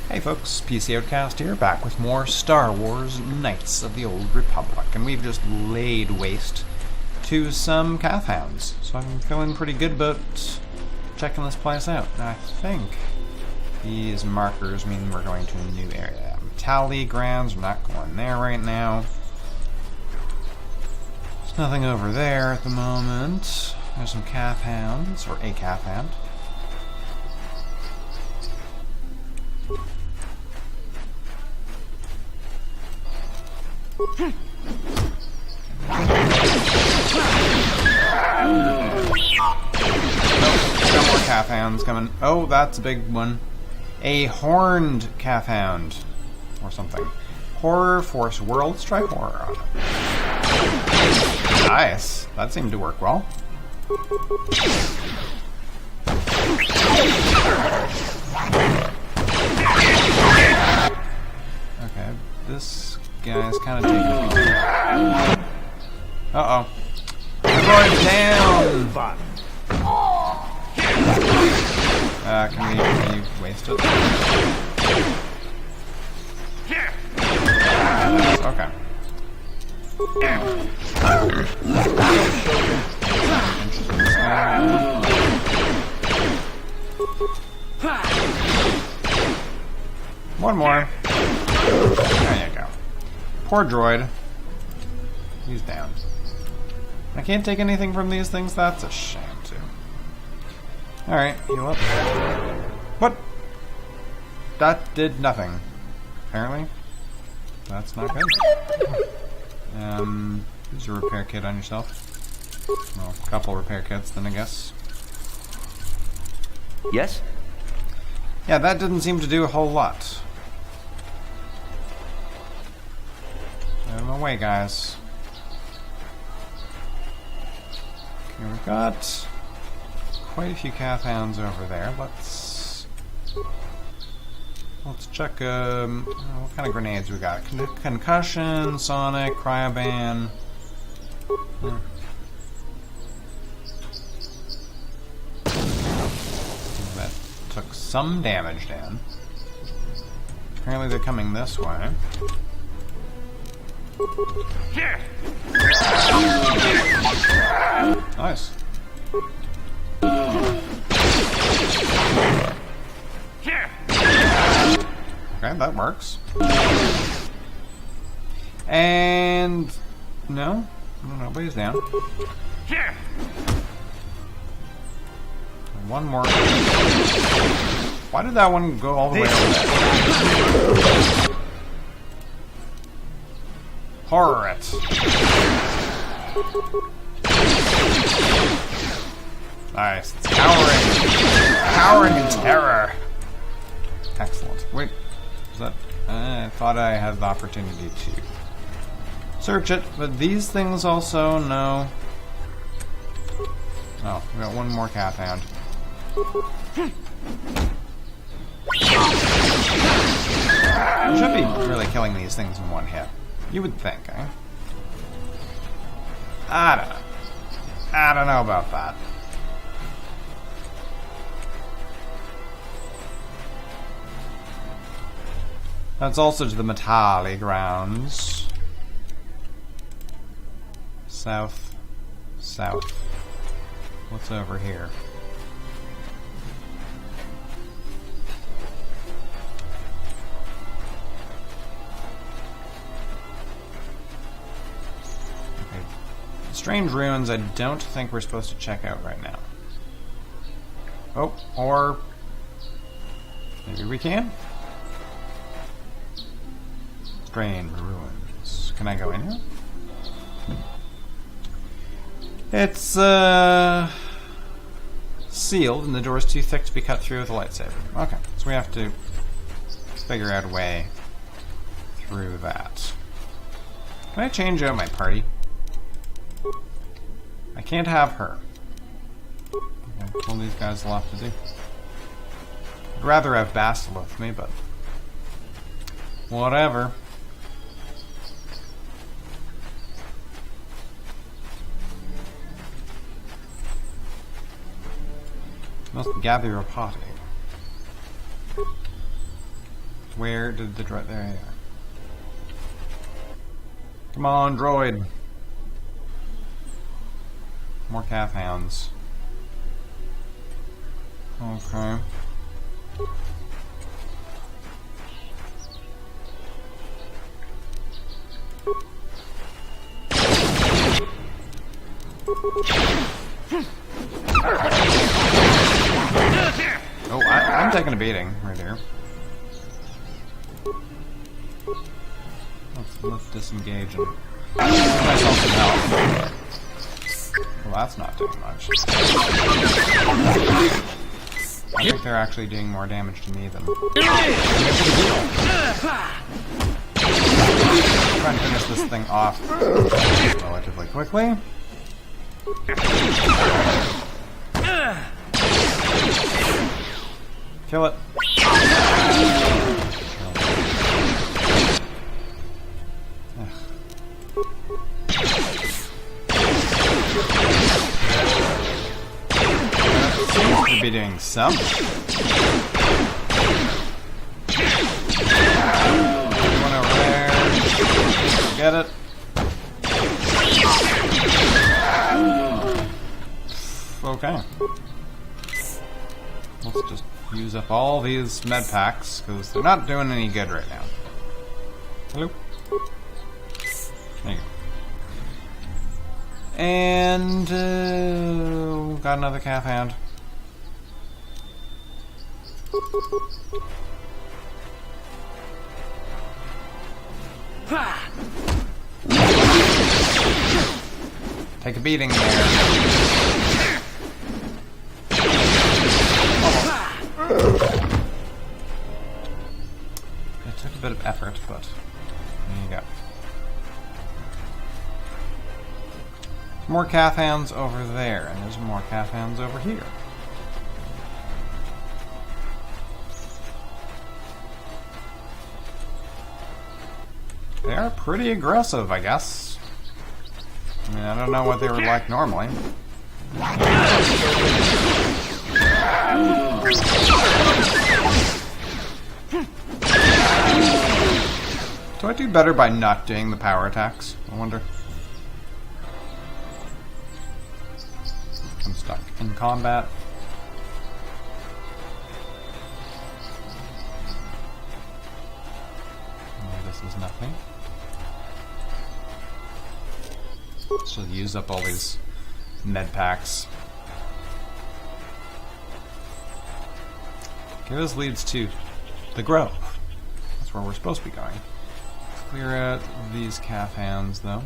Hey folks, PCoutcast here, back with more Star Wars Knights of the Old Republic, and we've just laid waste to some calf hounds, so I'm feeling pretty good about checking this place out. I think these markers mean we're going to a new area. Tally grounds, we're not going there right now. There's nothing over there at the moment. There's some calf hounds, or a calf hound. Nope, got more calf hounds coming. Oh, that's a big one. A horned calf hound. Or something. Horror Force World, strike horror on it. Nice. That seemed to work well. Okay, this guy's kind of taking me. Uh-oh. I'm going down! Can we waste it? Okay. One more. There you go. Poor droid. He's down. I can't take anything from these things? That's a shame, too. Alright, heal up. What? That did nothing. Apparently. That's not good. Use a repair kit on yourself. Well, a couple repair kits then, I guess. Yes? Yeah, that didn't seem to do a whole lot. Out of my way, guys. Okay, we've got quite a few calf hounds over there. Let's check what kind of grenades we got. Concussion, sonic, cryoban. That took some damage down. Apparently they're coming this way. Nice. Okay, that works. And no, nobody's down. One more. Why did that one go all the way over there? Horror it. Nice. It's cowering in terror. Excellent. Wait, is that? I thought I had the opportunity to search it, but these things also no. Oh, we got one more calf hound. We should be really killing these things in one hit. You would think, eh? I don't know. I don't know about that. That's also to the Matali grounds. South. South. What's over here? Okay. Strange ruins I don't think we're supposed to check out right now. Oh, or maybe we can? Strange ruins. Can I go in here? It's sealed and the door's too thick to be cut through with a lightsaber. Okay, so we have to figure out a way through that. Can I change out my party? I can't have her. Okay, well, these guys will have to do. I'd rather have Bastila with me, but whatever. Must gather your party. Where did the droid... There you are. Come on, droid. More calf hounds. Okay. Oh, I'm taking a beating right here. Let's disengage and give myself some health. Well, that's not doing much. I think they're actually doing more damage to me than... Try and finish this thing off relatively quickly. Kill it. Seems to be doing something. One over there. Get it. Okay. Let's just use up all these med packs because they're not doing any good right now. Hello? There you go. And got another calf hound. Take a beating there. It took a bit of effort, but there you go. More calf hounds over there, and there's more calf hounds over here. They are pretty aggressive, I guess. I mean, I don't know what they were like normally. Do I do better by not doing the power attacks? I wonder. I'm stuck in combat. Oh, this is nothing. So use up all these med packs. Okay, this leads to the grove. That's where we're supposed to be going. Clear out these calf hounds, though.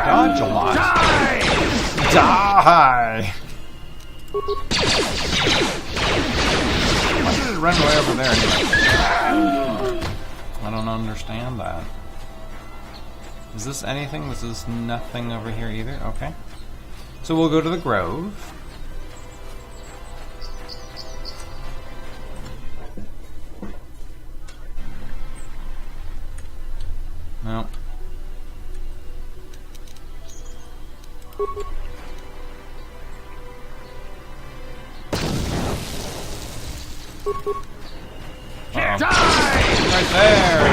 Dodge a lot. Die! Why did it run way over there anyway? I don't understand that. Is this anything? This is nothing over here either? Okay. So we'll go to the grove. No. Uh-oh. Right there!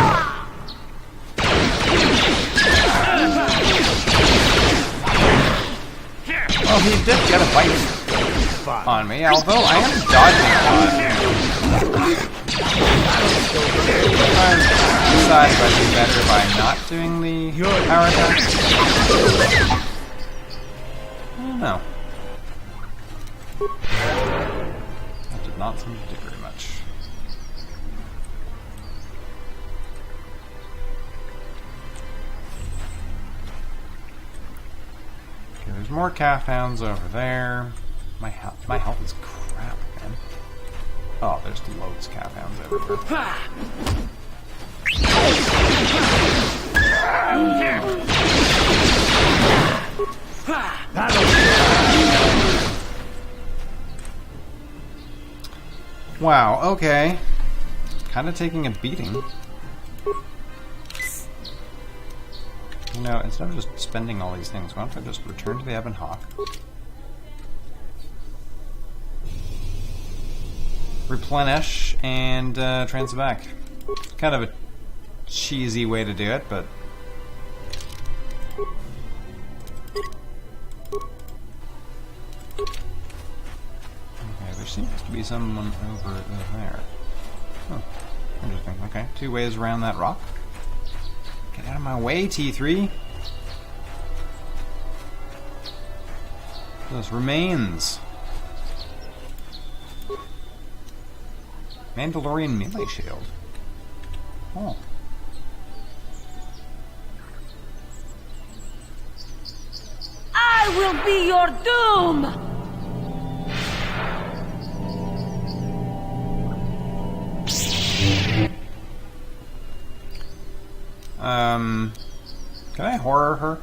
Well, he did get a bite on me, although I am dodging a lot. I decide if I do better by not doing the power attack. I don't know. That did not seem to do very much. Okay, there's more calf hounds over there. My health is crap, man. Oh, there's loads of calf hounds everywhere. Wow, okay. Kind of taking a beating. You know, instead of just spending all these things, why don't I just return to the Ebon Hawk? Replenish and transfer back. Kind of a cheesy way to do it, but okay, there seems to be someone over there. Huh. Interesting. Okay, 2 ways around that rock. Get out of my way, T3. Those remains. Mandalorian melee shield. Oh. I will be your doom! Can I horror her?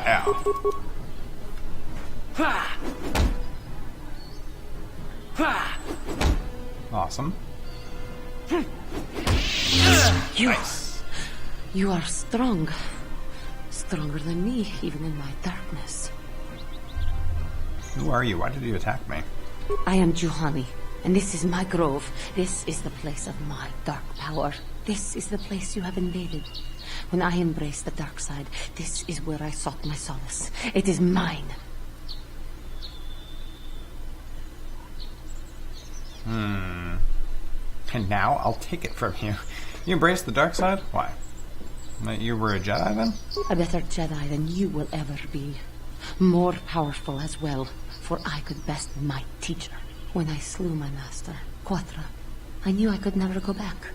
Ow. Awesome. You are strong. Stronger than me, even in my darkness. Who are you? Why did you attack me? I am Juhani, and this is my grove. This is the place of my dark power. This is the place you have invaded. When I embraced the dark side, this is where I sought my solace. It is mine. And now I'll take it from you. You embraced the dark side? Why? You were a Jedi then? A better Jedi than you will ever be. More powerful as well, for I could best my teacher. When I slew my master, KOTOR, I knew I could never go back.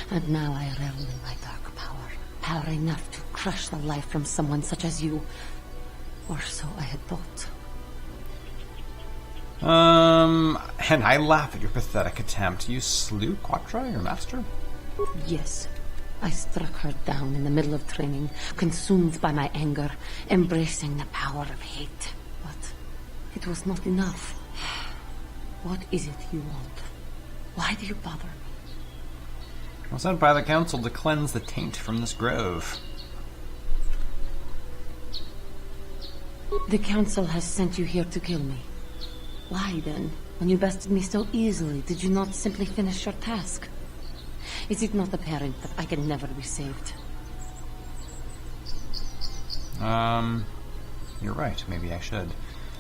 And now I revel in my dark power. Power enough to crush the life from someone such as you. Or so I had thought. And I laugh at your pathetic attempt. You slew KOTOR, your master? Yes. I struck her down in the middle of training, consumed by my anger, embracing the power of hate. But it was not enough. What is it you want? Why do you bother me? I was sent by the council to cleanse the taint from this grove. The council has sent you here to kill me. Why then, when you bested me so easily, did you not simply finish your task? Is it not apparent that I can never be saved? You're right. Maybe I should.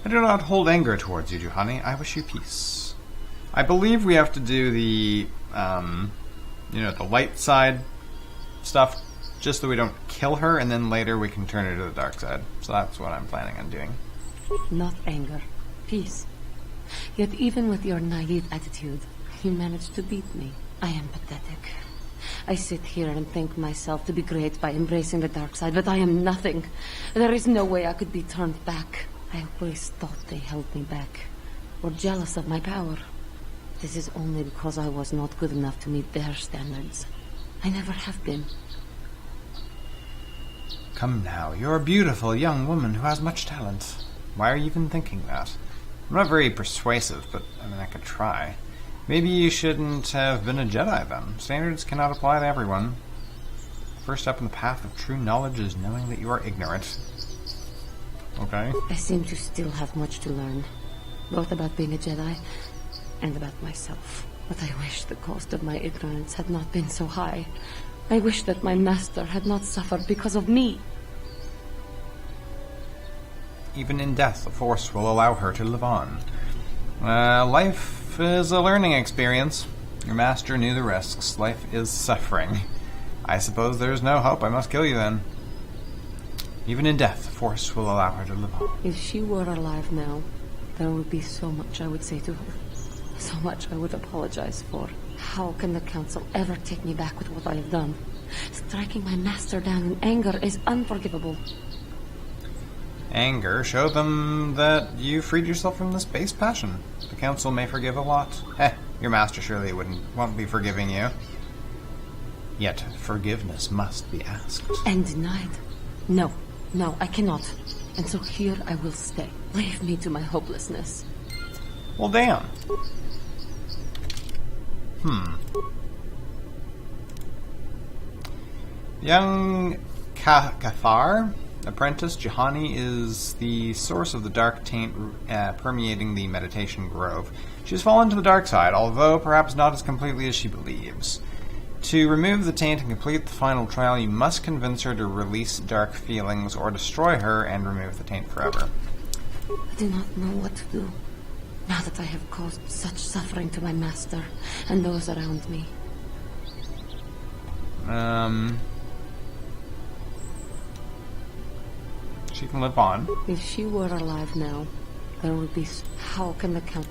I do not hold anger towards you, Juhani. I wish you peace. I believe we have to do the, the light side stuff just so we don't kill her, and then later we can turn her to the dark side. So that's what I'm planning on doing. Not anger. Peace. Yet even with your naive attitude, you managed to beat me. I am pathetic. I sit here and think myself to be great by embracing the dark side, but I am nothing. There is no way I could be turned back. I always thought they held me back, or jealous of my power. This is only because I was not good enough to meet their standards. I never have been. Come now, you're a beautiful young woman who has much talent. Why are you even thinking that? I'm not very persuasive, but I could try. Maybe you shouldn't have been a Jedi then. Standards cannot apply to everyone. The first step in the path of true knowledge is knowing that you are ignorant. Okay. I seem to still have much to learn, both about being a Jedi and about myself. But I wish the cost of my ignorance had not been so high. I wish that my master had not suffered because of me. Even in death, the Force will allow her to live on. Life is a learning experience. Your master knew the risks. Life is suffering. I suppose there is no hope. I must kill you then. Even in death, the Force will allow her to live on. If she were alive now, there would be so much I would say to her. So much I would apologize for. How can the Council ever take me back with what I have done? Striking my master down in anger is unforgivable. Anger, show them that you freed yourself from this base passion. The Council may forgive a lot. Your master surely won't be forgiving you. Yet, forgiveness must be asked. And denied? No, I cannot. And so here I will stay. Leave me to my hopelessness. Well, damn. Young KOTOR apprentice Juhani is the source of the dark taint permeating the meditation grove. She has fallen to the dark side, although perhaps not as completely as she believes. To remove the taint and complete the final trial, you must convince her to release dark feelings or destroy her and remove the taint forever. I do not know what to do, now that I have caused such suffering to my master and those around me. She can live on. If she were alive now, there would be... How can the Count...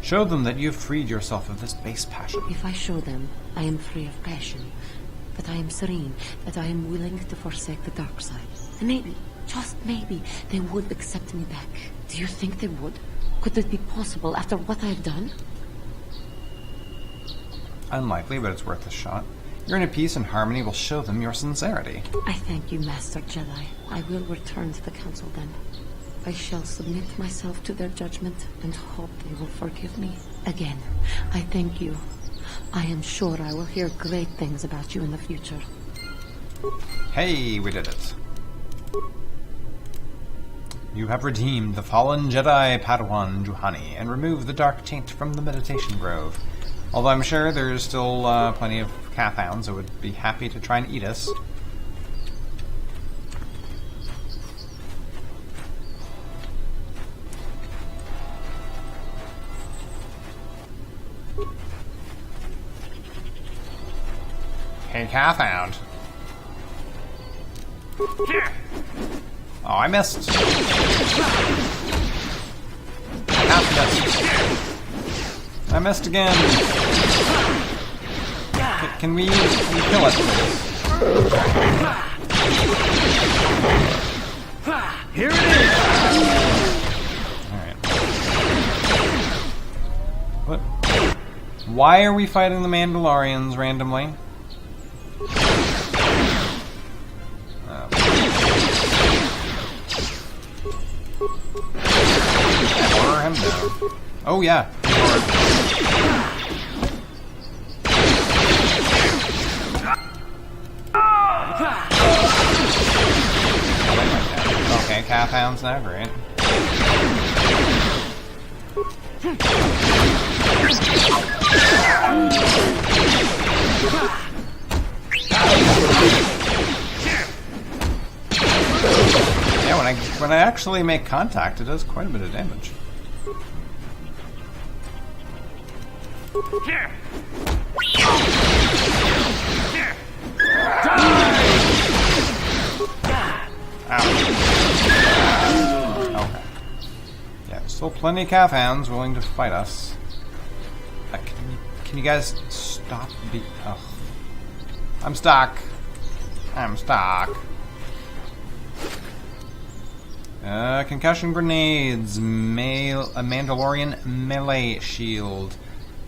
Show them that you've freed yourself of this base passion. If I show them, I am free of passion. That I am serene, that I am willing to forsake the dark side. And maybe, just maybe, they would accept me back. Do you think they would? Could it be possible after what I have done? Unlikely, but it's worth a shot. Your inner peace and harmony will show them your sincerity. I thank you, Master Jedi. I will return to the Council then. I shall submit myself to their judgment and hope they will forgive me. Again, I thank you. I am sure I will hear great things about you in the future. Hey, we did it. You have redeemed the fallen Jedi Padawan Juhani and removed the dark taint from the meditation grove. Although I'm sure there's still plenty of Cathounds that would be happy to try and eat us. Hey, Cathound. Oh, I missed. I missed again. Can we kill it, please? Here it is! Alright. What? Why are we fighting the Mandalorians randomly? Order him down. Oh yeah. Okay, Cathound's now great. Yeah, when I actually make contact, it does quite a bit of damage. Okay. Yeah, there's still plenty of Cathounds willing to fight us. Can you guys stop the... Ugh. I'm stuck. I'm stuck. Concussion grenades, a Mandalorian melee shield,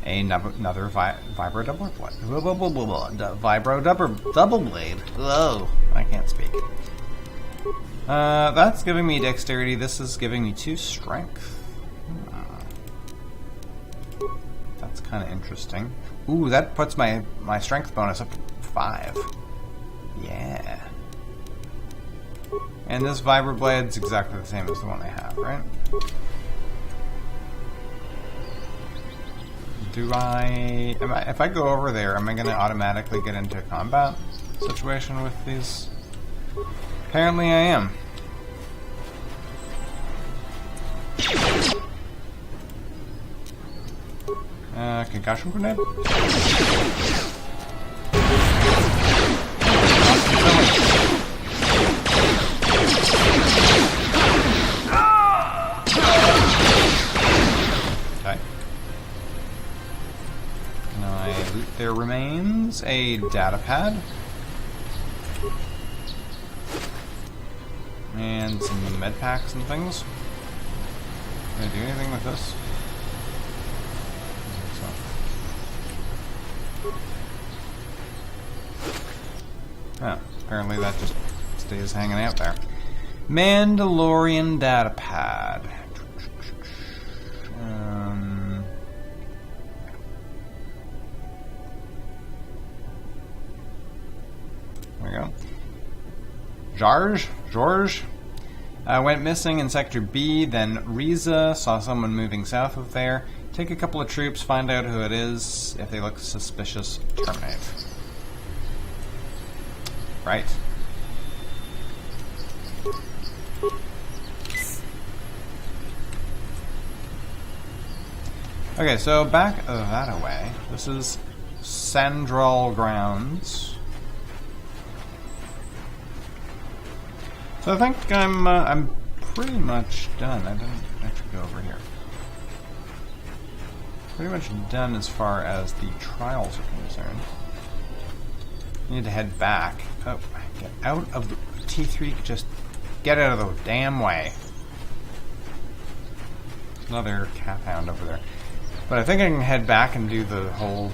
another vibro double blade. Oh, I can't speak. That's giving me dexterity. This is giving me 2 strength. That's kind of interesting. Ooh, that puts my strength bonus up to 5. Yeah. And this Vibroblade's exactly the same as the one I have, right? If I go over there, am I going to automatically get into a combat situation with these? Apparently I am. Concussion grenade? There remains a data pad and some med packs and things. Can I do anything with this? Oh, apparently that just stays hanging out there. Mandalorian data pad. George went missing in Sector B, then Riza saw someone moving south of there. Take a couple of troops, find out who it is. If they look suspicious, terminate. Right. Okay, so back that away. This is Sandral Grounds. So I think I'm pretty much done. I didn't actually go over here. Pretty much done as far as the trials are concerned. I need to head back. Oh, get out of the T3. Just get out of the damn way. There's another cat hound over there. But I think I can head back and do the whole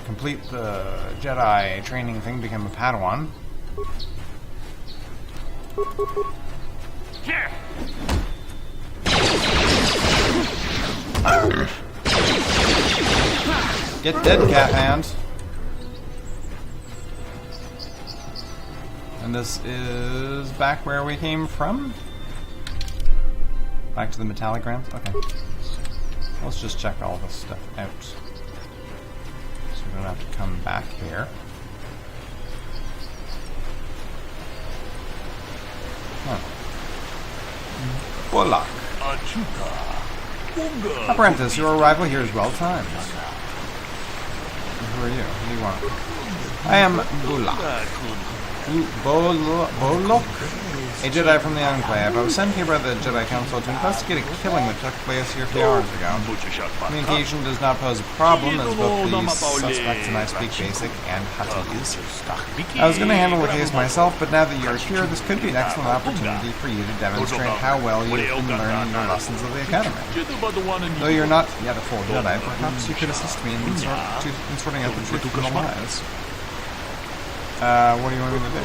complete the Jedi training thing, become a Padawan. Get dead, cat hands. And this is back where we came from? Back to the metallic grounds? Okay. Let's just check all this stuff out. So we don't have to come back here. Huh. Bullock. Apprentice, your arrival here is well timed. Who are you? What do you want? I am Bullock. Bullock? A Jedi from the Enclave. I was sent here by the Jedi Council to investigate a killing that took place here a few hours ago. Communication does not pose a problem, as both the suspects and I speak basic and Huttese. I was going to handle the case myself, but now that you're here, this could be an excellent opportunity for you to demonstrate how well you've been learning your lessons of the Academy. Though you're not yet a full Jedi, perhaps you could assist me in sorting out the truth from the lies. What do you want me to do?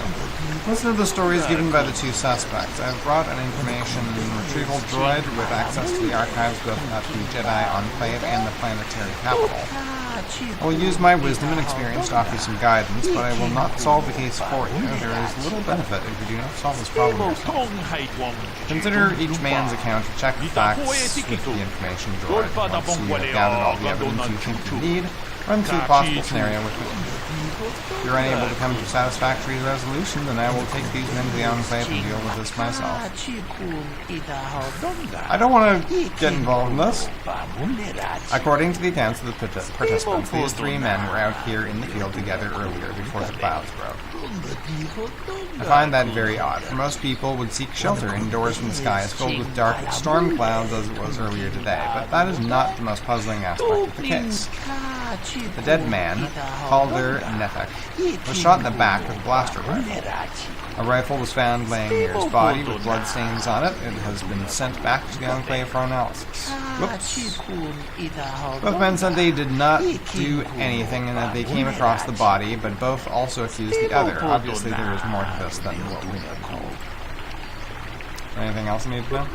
Listen to the stories given by the two suspects. I've brought an information retrieval droid with access to the archives both at the Jedi Enclave and the planetary capital. I will use my wisdom and experience to offer you some guidance, but I will not solve the case for you. There is little benefit if you do not solve this problem yourself. Consider each man's account to check the facts with the information droid. Once you have gathered all the evidence you think you need, run through the possible scenario with me. If you're unable to come to a satisfactory resolution, then I will take these men to the Enclave and deal with this myself. I don't want to get involved in this. According to the accounts of the participants, these three men were out here in the field together earlier before the clouds broke. I find that very odd, for most people would seek shelter indoors from the skies filled with dark storm clouds as it was earlier today, but that is not the most puzzling aspect of the case. The dead man, Calder Nefek, was shot in the back with a blaster rifle. A rifle was found laying near his body with bloodstains on it. It has been sent back to the Enclave for analysis. Whoops. Both men said they did not do anything and that they came across the body, but both also accused the other. Obviously there is more to this than what we know. Anything else I need to know?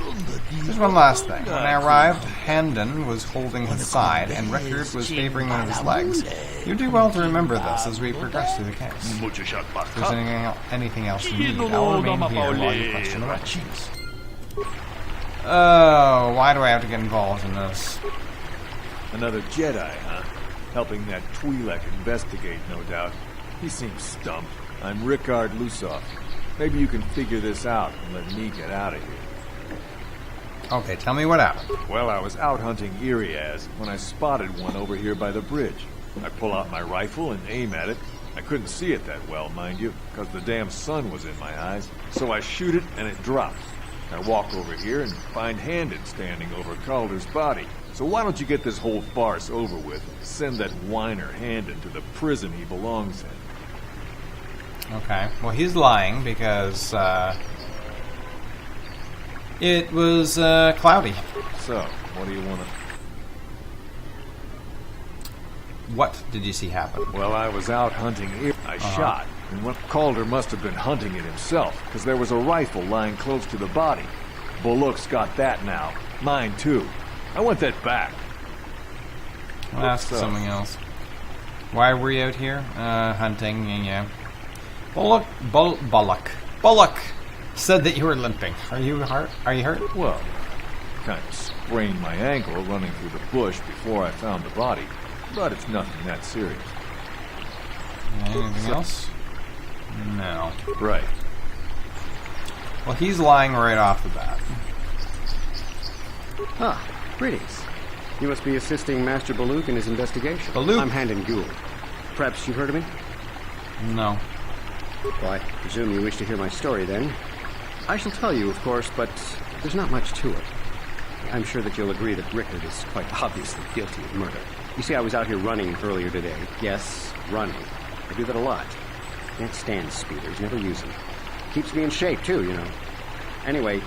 There's one last thing. When I arrived, Handon was holding his side, and Rickard was favoring one of his legs. You do well to remember this as we progress through the case. If there's anything else you need, I'll remain here while you question the witnesses. Oh, why do I have to get involved in this? Another Jedi, huh? Helping that Twi'lek investigate, no doubt. He seems stumped. I'm Rickard Lusoff. Maybe you can figure this out and let me get out of here. Okay, tell me what happened. Well, I was out hunting Iriaz when I spotted one over here by the bridge. I pull out my rifle and aim at it. I couldn't see it that well, mind you, because the damn sun was in my eyes. So I shoot it and it drops. I walk over here and find Handon standing over Calder's body. So why don't you get this whole farce over with and send that whiner Handon to the prison he belongs in? Okay. Well, he's lying because it was cloudy. So, what do you want to... What did you see happen? Well, I was out hunting. I shot, and what Calder must have been hunting it himself, because there was a rifle lying close to the body. Bullock's got that now. Mine, too. I want that back. I'll ask something else. Why were you out here? Hunting, yeah. Bullock. said that you were limping. Are you hurt? Are you hurt? Well, kind of sprained my ankle running through the bush before I found the body, but it's nothing that serious. Anything else? No. Right. Well, he's lying right off the bat. Ah, greetings. You must be assisting Master Baluk in his investigation. Baluk? I'm Handon Gould. Perhaps you've heard of me? No. Well, I presume you wish to hear my story, then. I shall tell you, of course, but there's not much to it. I'm sure that you'll agree that Rickard is quite obviously guilty of murder. You see, I was out here running earlier today. Yes, running. I do that a lot. Can't stand speeders, never use them. Keeps me in shape, too, you know. Anyway,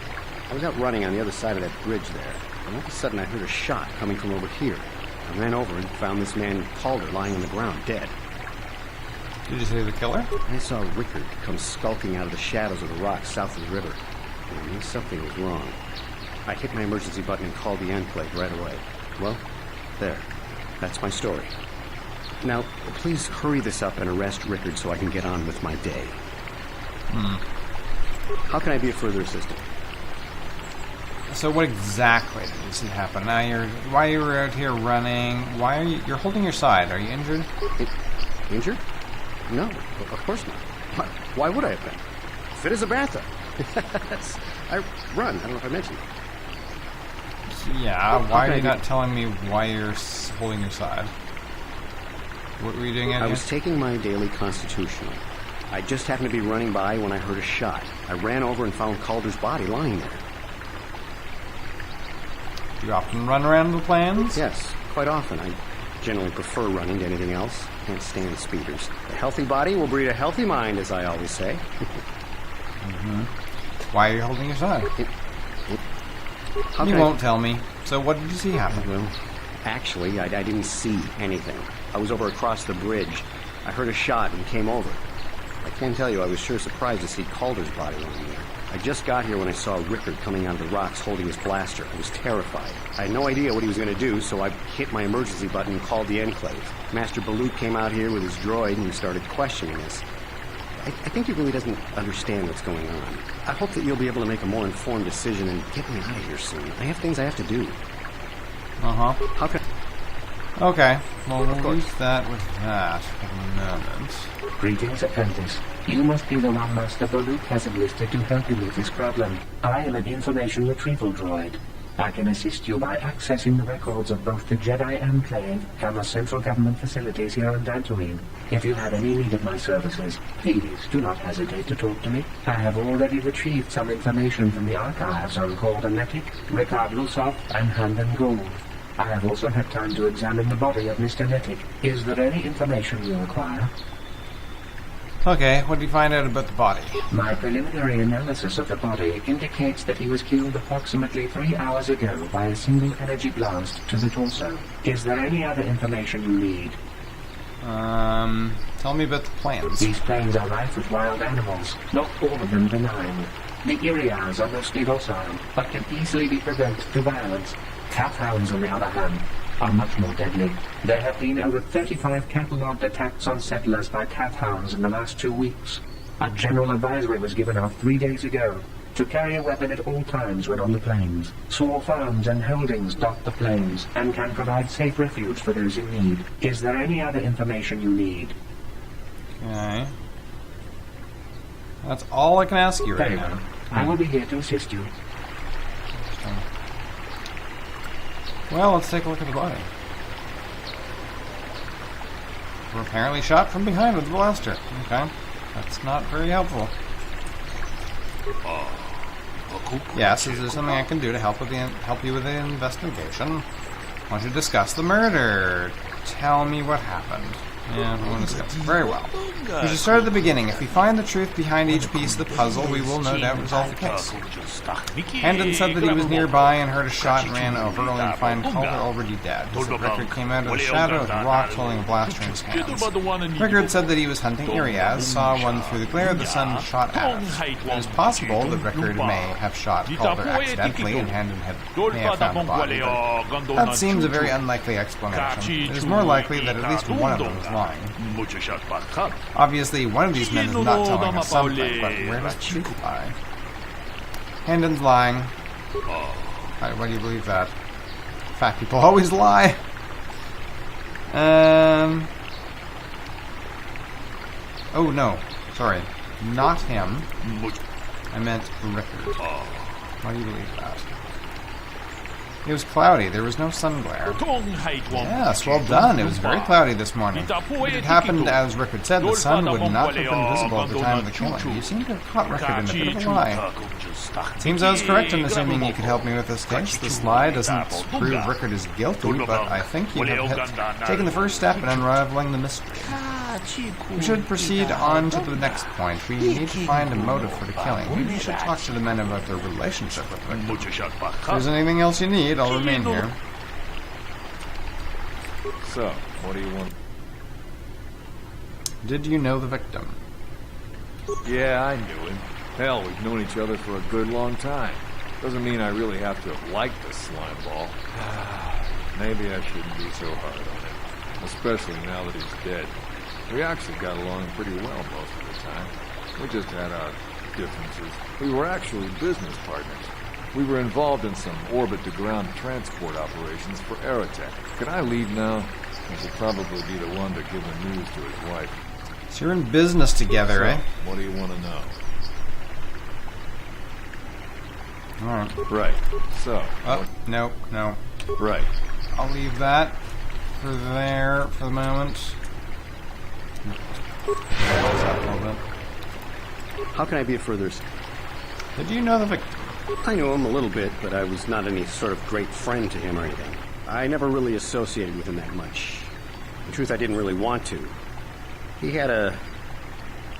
I was out running on the other side of that bridge there, and all of a sudden I heard a shot coming from over here. I ran over and found this man Calder lying on the ground, dead. Did you see the killer? I saw Rickard come skulking out of the shadows of the rocks south of the river. I knew something was wrong. I hit my emergency button and called the Enclave right away. Well, there. That's my story. Now, please hurry this up and arrest Rickard so I can get on with my day. How can I be of further assistance? So what exactly did you see happen? Now why you were out here running? Why are you're holding your side? Are you injured? Injured? No, of course not. Why would I have been? Fit as a bathtub. I run. I don't know if I mentioned it. Yeah, why are you not telling me why you're holding your side? What were you doing out here? I was taking my daily constitutional. I just happened to be running by when I heard a shot. I ran over and found Calder's body lying there. Do you often run around the plains? Yes, quite often. I generally prefer running to anything else. Can't stand speeders. A healthy body will breed a healthy mind, as I always say. Why are you holding your side? You won't tell me. So what did you see happen? Well, actually, I didn't see anything. I was over across the bridge. I heard a shot and came over. I can't tell you, I was sure surprised to see Calder's body lying there. I just got here when I saw Rickard coming out of the rocks holding his blaster. I was terrified. I had no idea what he was going to do, so I hit my emergency button and called the Enclave. Master Baluk came out here with his droid and started questioning us. I think he really doesn't understand what's going on. I hope that you'll be able to make a more informed decision and get me out of here soon. I have things I have to do. How can... Okay, well, we'll leave that with that for the moment. Greetings, apprentice. You must be the one Master Baluk has enlisted to help you with this problem. I am an information retrieval droid. I can assist you by accessing the records of both the Jedi Enclave and the central government facilities here on Dantooine. If you have any need of my services, please do not hesitate to talk to me. I have already retrieved some information from the archives on Calder Netic, Rickard Lusov, and Handon Gould. I have also had time to examine the body of Mr. Netic. Is there any information you require? Okay, what did you find out about the body? My preliminary analysis of the body indicates that he was killed approximately 3 hours ago by a single energy blast to the torso. Is there any other information you need? Tell me about the plans. These plains are rife with wild animals, not all of them benign. The Irias are mostly docile, but can easily be provoked to violence. Cat-hounds, on the other hand, are much more deadly. There have been over 35 catalogued attacks on settlers by cat-hounds in the last 2 weeks. A general advisory was given out 3 days ago to carry a weapon at all times when on the plains. Small farms and holdings dot the plains and can provide safe refuge for those in need. Is there any other information you need? Okay. That's all I can ask you right Very now. well. I will be here to assist you. Well, let's take a look at the body. We're apparently shot from behind with the blaster. Okay. That's not very helpful. Yes, is there something I can do to help you with the investigation? Why don't you discuss the murder? Tell me what happened. Yeah, we want to discuss it. Very well. We should start at the beginning. If we find the truth behind each piece of the puzzle, we will no doubt resolve the case. Handon said that he was nearby and heard a shot and ran over, only to find Calder already dead. He said Rickard came out of the shadow of the rocks holding a blaster in his hands. Rickard said that he was hunting Irias, saw one through the glare of the sun and shot at it. It is possible that Rickard may have shot Calder accidentally and Handon may have found the body, but that seems a very unlikely explanation. It is more likely that at least one of them was lying. Obviously, one of these men is not telling us something, but where does the truth lie? Hendon's lying. Why do you believe that? Fat people always lie. Oh no, sorry, not him. I meant Rickard. Why do you believe that? It was cloudy. There was no sun glare. Yes, well done. It was very cloudy this morning. It happened, as Rickard said, the sun would not have been visible at the time of the killing. You seem to have caught Rickard in a bit of a lie. It seems I was correct in assuming you could help me with this case. This lie doesn't prove Rickard is guilty, but I think you have taken the first step in unraveling the mystery. We should proceed on to the next point. We need to find a motive for the killing. Maybe you should talk to the men about their relationship with Rickard. If there's anything else you need, I'll remain here. So, what do you want? Did you know the victim? Yeah, I knew him. Hell, we've known each other for a good long time. Doesn't mean I really have to have liked the slime ball. Maybe I shouldn't be so hard on him. Especially now that he's dead. We actually got along pretty well most of the time. We just had our differences. We were actually business partners. We were involved in some orbit-to-ground transport operations for Aerotech. Can I leave now? I should probably be the one to give the news to his wife. So you're in business together, So, eh? what do you want to know? Alright. Right. So. Oh, no. Right. I'll leave that for there for the moment. How can I be of further... Did you know the victim? I knew him a little bit, but I was not any sort of great friend to him or anything. I never really associated with him that much. In truth, I didn't really want to. He had a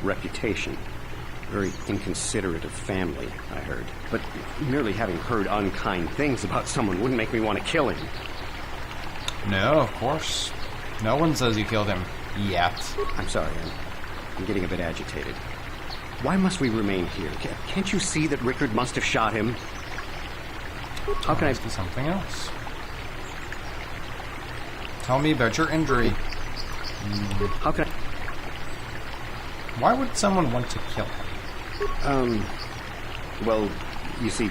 reputation. Very inconsiderate of family, I heard. But merely having heard unkind things about someone wouldn't make me want to kill him. No, of course. No one says you killed him. Yet. I'm sorry, I'm getting a bit agitated. Why must we remain here? Can't you see that Rickard must have shot him? How can I... do something else? Tell me about your injury. How can I... Why would someone want to kill him? Well, you see,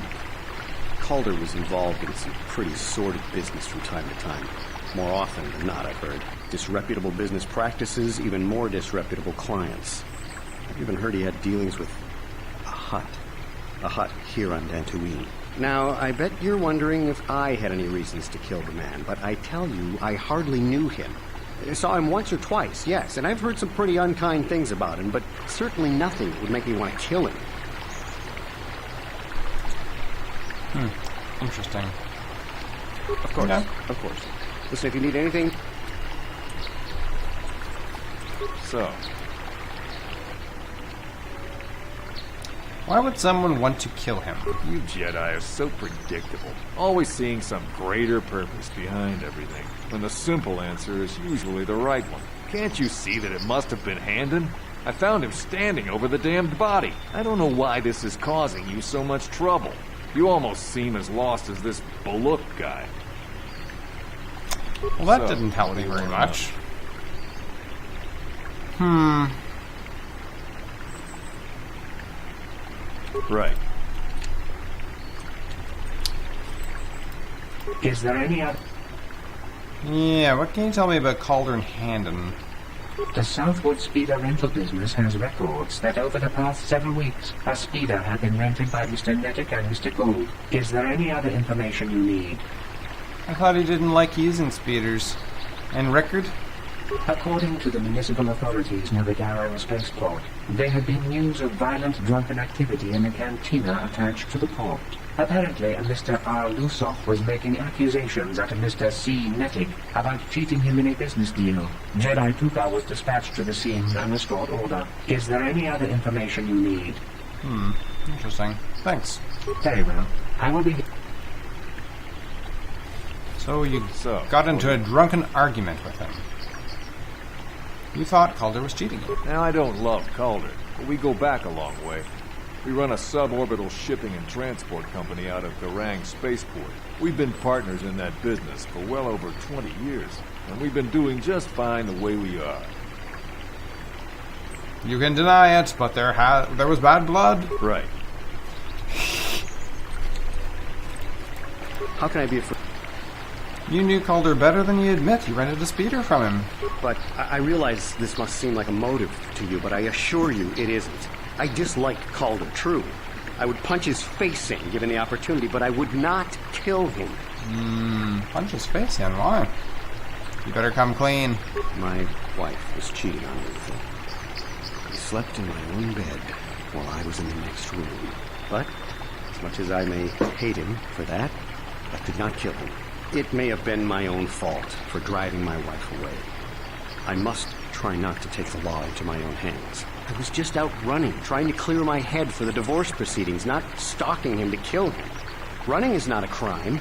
Calder was involved in some pretty sordid business from time to time. More often than not, I've heard. Disreputable business practices, even more disreputable clients. I've even heard he had dealings with a hut here on Dantooine. Now, I bet you're wondering if I had any reasons to kill the man, but I tell you, I hardly knew him. I saw him once or twice, yes, and I've heard some pretty unkind things about him, but certainly nothing that would make me want to kill him. Interesting. Of course, Yeah. Of course. Listen, if you need anything... So. Why would someone want to kill him? You Jedi are so predictable. Always seeing some greater purpose behind everything. When the simple answer is usually the right one. Can't you see that it must have been Handon? I found him standing over the damned body. I don't know why this is causing you so much trouble. You almost seem as lost as this Bullock guy. Well, that So, didn't help what me do you very wanna much. Right. Is there any other... Yeah, what can you tell me about Calder and Handon? The Southwood Speeder rental business has records that over the past several weeks, a speeder had been rented by Mr. Nettick and Mr. Gould. Is there any other information you need? I thought he didn't like using speeders. And Rickard? According to the municipal authorities near the Darrow spaceport, there had been news of violent drunken activity in a cantina attached to the port. Apparently, a Mr. R. Lusoff was making accusations at a Mr. C. Nettick about cheating him in a business deal. Jedi Tuka was dispatched to the scene and restored order. Is there any other information you need? Interesting. Thanks. Very well. I will be... So you So, got into a drunken argument with him. You thought Calder was cheating you. Now, I don't love Calder, but we go back a long way. We run a suborbital shipping and transport company out of Garang Spaceport. We've been partners in that business for well over 20 years, and we've been doing just fine the way we are. You can deny it, but there was bad blood. Right. How can I be afraid? You knew Calder better than you admit. You rented a speeder from him. But I realize this must seem like a motive to you, but I assure you it isn't. I dislike Calder, true. I would punch his face in, given the opportunity, but I would not kill him. Punch his face in? Why? You better come clean. My wife was cheating on me with him. He slept in my own bed while I was in the next room. But, as much as I may hate him for that, I could not kill him. It may have been my own fault for driving my wife away. I must try not to take the law into my own hands. I was just out running, trying to clear my head for the divorce proceedings, not stalking him to kill him. Running is not a crime.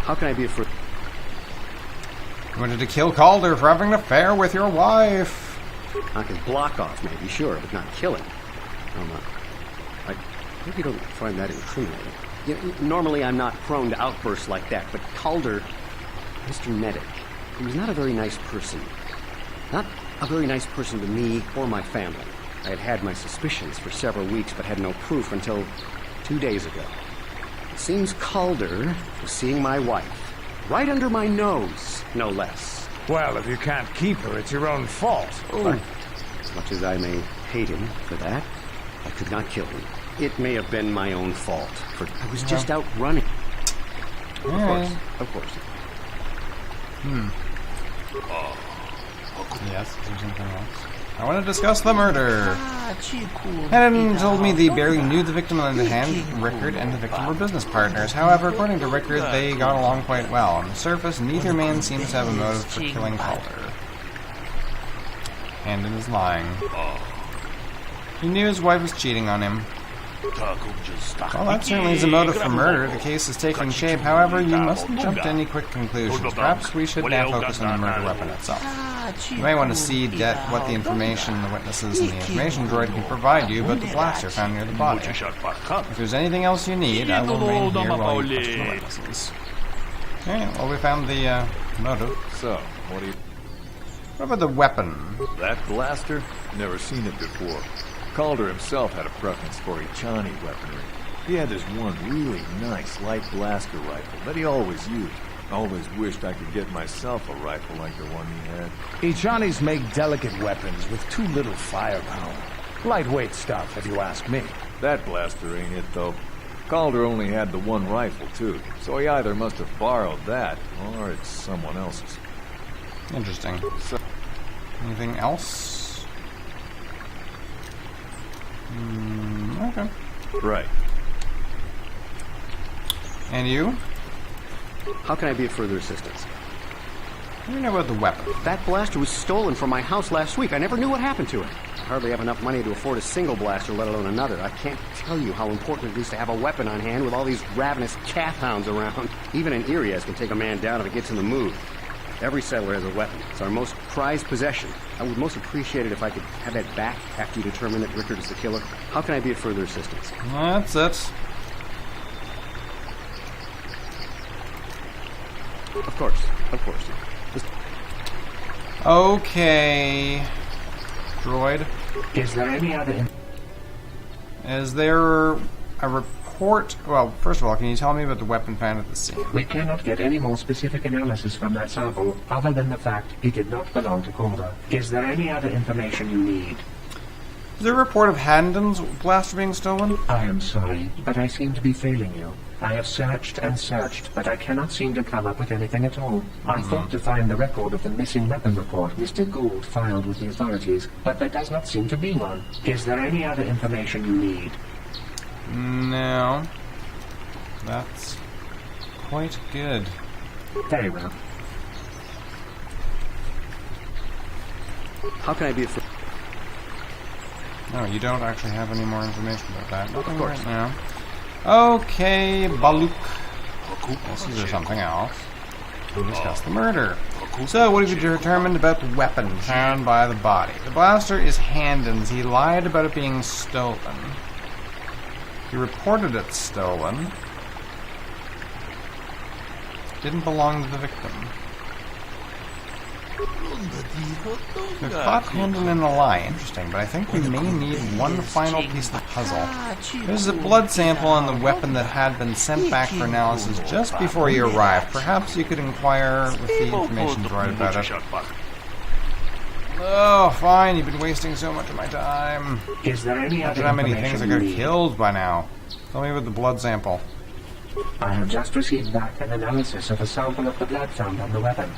How can I be afraid? You wanted to kill Calder for having an affair with your wife. I can block off, maybe, sure, but not kill him. I hope you don't find that incriminating. You know, normally I'm not prone to outbursts like that, but Calder, Mr. Medic, he was not a very nice person. Not a very nice person to me or my family. I had had my suspicions for several weeks, but had no proof until 2 days ago. It seems Calder was seeing my wife, right under my nose, no less. Well, if you can't keep her, it's your own fault. But, as much as I may hate him for that, I could not kill him. It may have been my own fault, for I was just out running. Of course. Yes, is there something else? I want to discuss the murder. Hennon told me they barely knew the victim on the hand. Rickard and the victim were business partners. However, according to Rickard, they got along quite well. On the surface, neither man seems to have a motive for killing Calder. Hennon is lying. He knew his wife was cheating on him. Well, that certainly is a motive for murder. The case is taking shape. However, you mustn't jump to any quick conclusions. Perhaps we should now focus on the murder weapon itself. You may want to see what the information the witnesses and the information droid can provide you, but the blaster found near the body. If there's anything else you need, I will remain here while you question the witnesses. Okay, well, we found the motive. So, what do you... What about the weapon? That blaster? Never seen it before. Calder himself had a preference for Juhani weaponry. He had this one really nice light blaster rifle that he always used. Always wished I could get myself a rifle like the one he had. Johnnies make delicate weapons with too little firepower. Lightweight stuff, if you ask me. That blaster ain't it, though. Calder only had the one rifle, too, so he either must have borrowed that, or it's someone else's. Interesting. So, anything else? Okay. Right. And you? How can I be of further assistance? What do you know about the weapon? That blaster was stolen from my house last week. I never knew what happened to it. I hardly have enough money to afford a single blaster, let alone another. I can't tell you how important it is to have a weapon on hand with all these ravenous cat hounds around. Even an Irias can take a man down if it gets in the mood. Every settler has a weapon. It's our most prized possession. I would most appreciate it if I could have that back after you determine that Rickard is the killer. How can I be of further assistance? That's it. Of course. Okay. Droid. Is there any other... Is there a report? Well, first of all, can you tell me about the weapon found at the scene? We cannot get any more specific analysis from that sample, other than the fact it did not belong to Calder. Is there any other information you need? Is there a report of Handon's blaster being stolen? I am sorry, but I seem to be failing you. I have searched and searched, but I cannot seem to come up with anything at all. I thought to find the record of the missing weapon report Mr. Gould filed with the authorities, but there does not seem to be one. Is there any other information you need? No. That's quite good. Very well. How can I be of... No, you don't actually have any more information about that. Nothing right now. Okay, Baluk. Let's see if there's something else. We discussed the murder. So, what have you determined about the weapon found by the body? The blaster is Handon's. He lied about it being stolen. He reported it stolen. Didn't belong to the victim. We've caught Handon in the lie. Interesting, but I think we may need one final piece of the puzzle. There's a blood sample on the weapon that had been sent back for analysis just before you arrived. Perhaps you could inquire with the information droid about it. Oh, fine. You've been wasting so much of my time. Is there any other Imagine how many things I could have information you need? killed by now. Tell me about the blood sample. I have just received back an analysis of a sample of the blood found on the weapon.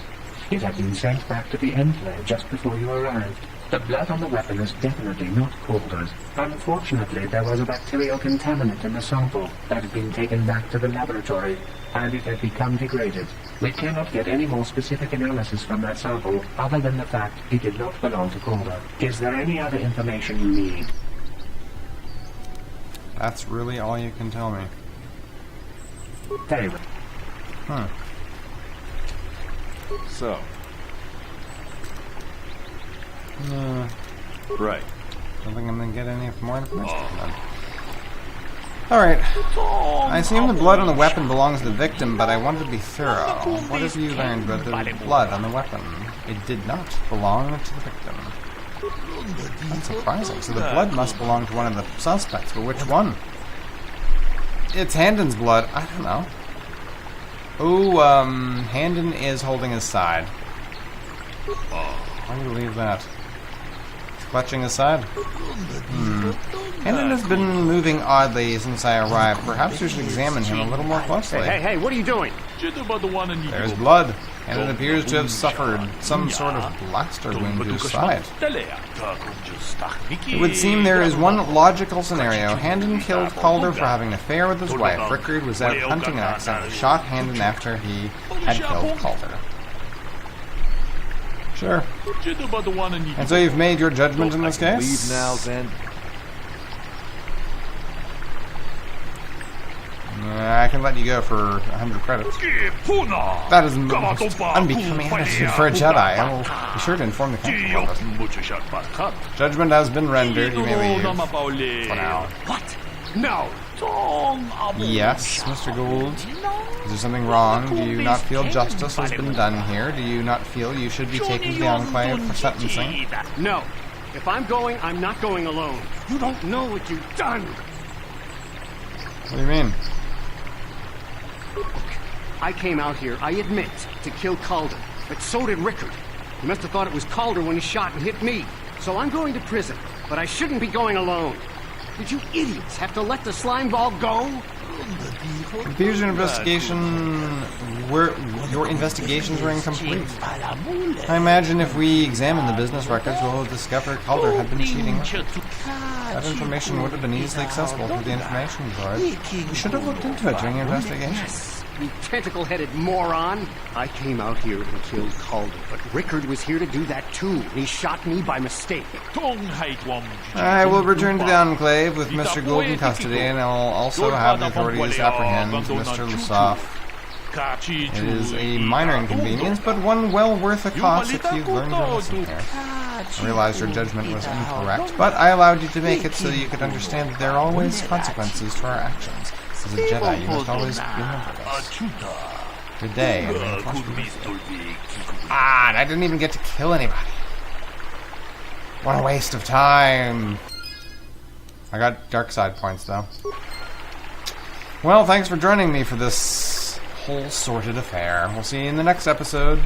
It had been sent back to the Enclave just before you arrived. The blood on the weapon is definitely not Calder's. Unfortunately, there was a bacterial contaminant in the sample that had been taken back to the laboratory, and it had become degraded. We cannot get any more specific analysis from that sample other than the fact it did not belong to Calder. Is there any other information you need? That's really all you can tell me. Very well. Huh. So, No. right. Don't think I'm gonna get any more information from them. Alright. I assume the blood on the weapon belongs to the victim, but I wanted to be thorough. What have you learned about the blood on the weapon? It did not belong to the victim. That's surprising. So the blood must belong to one of the suspects, but which one? It's Handon's blood. I don't know. Ooh, Handon is holding his side. Why do you leave that? Clutching his side? Handon has been moving oddly since I arrived. Perhaps we should examine him a little more closely. Hey, what are you doing? There's blood. Handon appears to have suffered some sort of blaster wound to his side. It would seem there is one logical scenario. Handon killed Calder for having an affair with his wife. Rickard was out hunting and accidentally shot Handon after he had killed Calder. Sure. And so you've made your judgment in this case? Leave now, then. I can let you go for 100 credits. That is the most unbecoming attitude for a Jedi. I will be sure to inform the council of it. Judgment has been rendered. You may leave. For now. What? No. Yes, Mr. Gould. Is there something wrong? Do you not feel justice has been done here? Do you not feel you should be taken to the Enclave for sentencing? No. If I'm going, I'm not going alone. You don't know what you've done. What do you mean? I came out here, I admit, to kill Calder, but so did Rickard. He must have thought it was Calder when he shot and hit me. So I'm going to prison, but I shouldn't be going alone. Did you idiots have to let the slime ball go? Confused your your investigations were incomplete. I imagine if we examine the business records, we'll discover Calder had been cheating. That information would have been easily accessible through the information droid. We should have looked into it during your investigation. You tentacle-headed moron! I came out here and killed Calder, but Rickard was here to do that too. He shot me by mistake. I will return to the Enclave with Mr. Gould in custody, and I'll also have the authorities apprehend Mr. Lusoff. It is a minor inconvenience, but one well worth the cost if you've learned your lesson here. I realize your judgment was incorrect, but I allowed you to make it so that you could understand that there are always consequences to our actions. As a Jedi, you must always remember this. Good day, and may the Force be with you. Ah, and I didn't even get to kill anybody. What a waste of time. I got dark side points, though. Well, thanks for joining me for this whole sorted affair. We'll see you in the next episode.